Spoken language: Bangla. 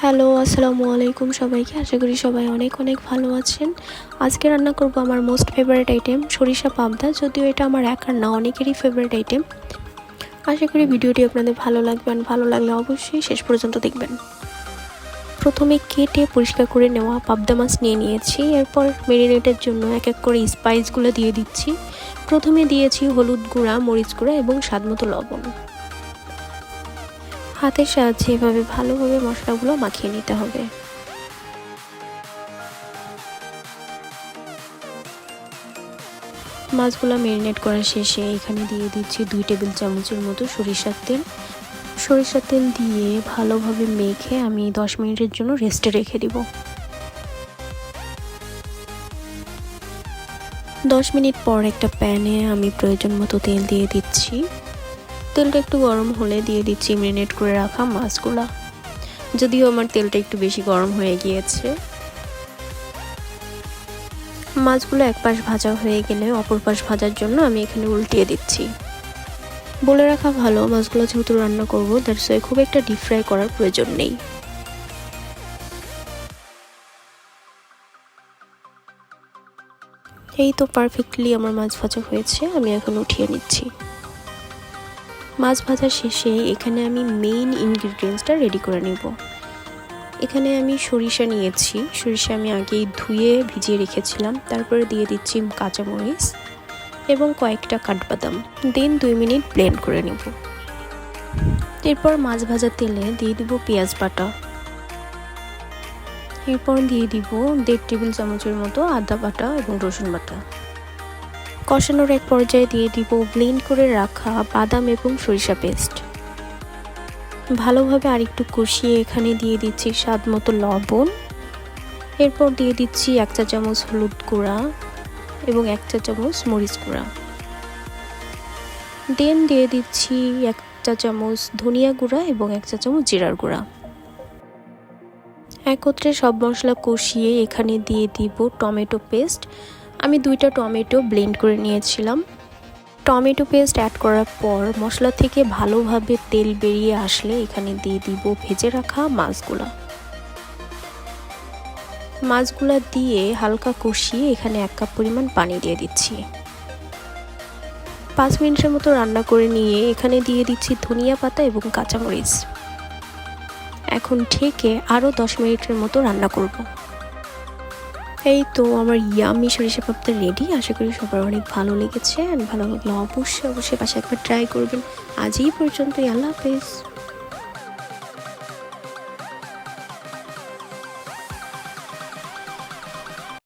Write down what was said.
হ্যালো, আসসালামু আলাইকুম সবাইকে। আশা করি সবাই অনেক অনেক ভালো আছেন। আজকে রান্না করব আমার মোস্ট ফেভারিট আইটেম সরিষা পাবদা। যদিও এটা আমার একার না, অনেকেরই ফেভারিট আইটেম। আশা করি ভিডিওটি আপনাদের ভালো লাগবে, ভালো লাগলে অবশ্যই শেষ পর্যন্ত দেখবেন। প্রথমে কেটে পরিষ্কার করে নেওয়া পাবদা মাছ নিয়ে নিয়েছি। এরপর ম্যারিনেটের জন্য এক এক করে স্পাইসগুলো দিয়ে দিচ্ছি। প্রথমে দিয়েছি হলুদ গুঁড়া, মরিচ গুঁড়া এবং স্বাদমতো লবণ। হাতের সাহায্যে এভাবে ভালোভাবে মশলাগুলো মাখিয়ে নিতে হবে। মাছগুলো ম্যারিনেট করা শেষে এখানে দিয়ে দিচ্ছি 2 টেবিল চামচের মতো সরিষার তেল। সরিষার তেল দিয়ে ভালোভাবে মেখে আমি 10 মিনিটের জন্য রেস্টে রেখে দিব। 10 মিনিট পর একটা প্যানে আমি প্রয়োজন মতো তেল দিয়ে দিচ্ছি। তেলটা একটু গরম হলে দিয়ে দিচ্ছি ম্যারিনেট করে রাখা মাছগুলো। যদিও আমার তেলটা একটু বেশি গরম হয়ে গিয়েছে। মাছগুলো এক পাশ ভাজা হয়ে গেলে অপর পাশ ভাজার জন্য আমি এখানে উল্টিয়ে দিচ্ছি। বলে রাখা ভালো, মাছগুলো যেহেতু রান্না করবো দ্যাটস ওয়াই খুব একটা ডিপ ফ্রাই করার প্রয়োজন নেই। এই তো পারফেক্টলি আমার মাছ ভাজা হয়েছে, আমি এখন উঠিয়ে নিচ্ছি। মাছ ভাজা শেষে এখানে আমি মেইন ইনগ্রিডিয়েন্টসটা রেডি করে নেব। এখানে আমি সরিষা নিয়েছি। সরিষা আমি আগেই ধুয়ে ভিজিয়ে রেখেছিলাম। তারপরে দিয়ে দিচ্ছি কাঁচামরিচ এবং কয়েকটা কাঠবাদাম। দেন 2 মিনিট ব্লেন্ড করে নেব। এরপর মাছ ভাজা তেলে দিয়ে দিব পেঁয়াজ বাটা। এরপর দিয়ে দিব 1.5 টেবিল চামচের মতো আদা বাটা এবং রসুন বাটা। কষানোর এক পর্যায়ে দিয়ে দিব ব্লেন্ড করে রাখা বাদাম এবং সরিষা পেস্ট। ভালোভাবে আরেকটু কষিয়ে এখানে দিয়ে দিচ্ছি স্বাদ মতো লবণ। এরপর দিয়ে দিচ্ছি 1 চা চামচ হলুদ গুঁড়া এবং 1 চা চামচ মরিচ গুঁড়া। দেন দিয়ে দিচ্ছি 1 চা চামচ ধনিয়া গুঁড়া এবং 1 চা চামচ জিরার গুঁড়া। একত্রে সব মশলা কষিয়ে এখানে দিয়ে দিব টমেটো পেস্ট। আমি 2টা টমেটো ব্লেন্ড করে নিয়েছিলাম। টমেটো পেস্ট অ্যাড করার পর মশলা থেকে ভালোভাবে তেল বেরিয়ে আসলে এখানে দিয়ে দিব ভেজে রাখা মাছগুলা। মাছগুলা দিয়ে হালকা কষিয়ে এখানে 1 কাপ পরিমাণ পানি দিয়ে দিচ্ছি। 5 মিনিটের মতো রান্না করে নিয়ে এখানে দিয়ে দিচ্ছি ধনিয়া পাতা এবং কাঁচামরিচ। এখন ঢেকে আরও 10 মিনিটের মতো রান্না করব। এই তো আমার ইয়াম্মি সরিষা পাবদা রেডি। আশা করি সবার অনেক ভালো লেগেছে। ভালো লাগলে অবশ্যই পাশে একবার ট্রাই করবেন। আজ এই পর্যন্তই, আল্লাহ হাফেজ।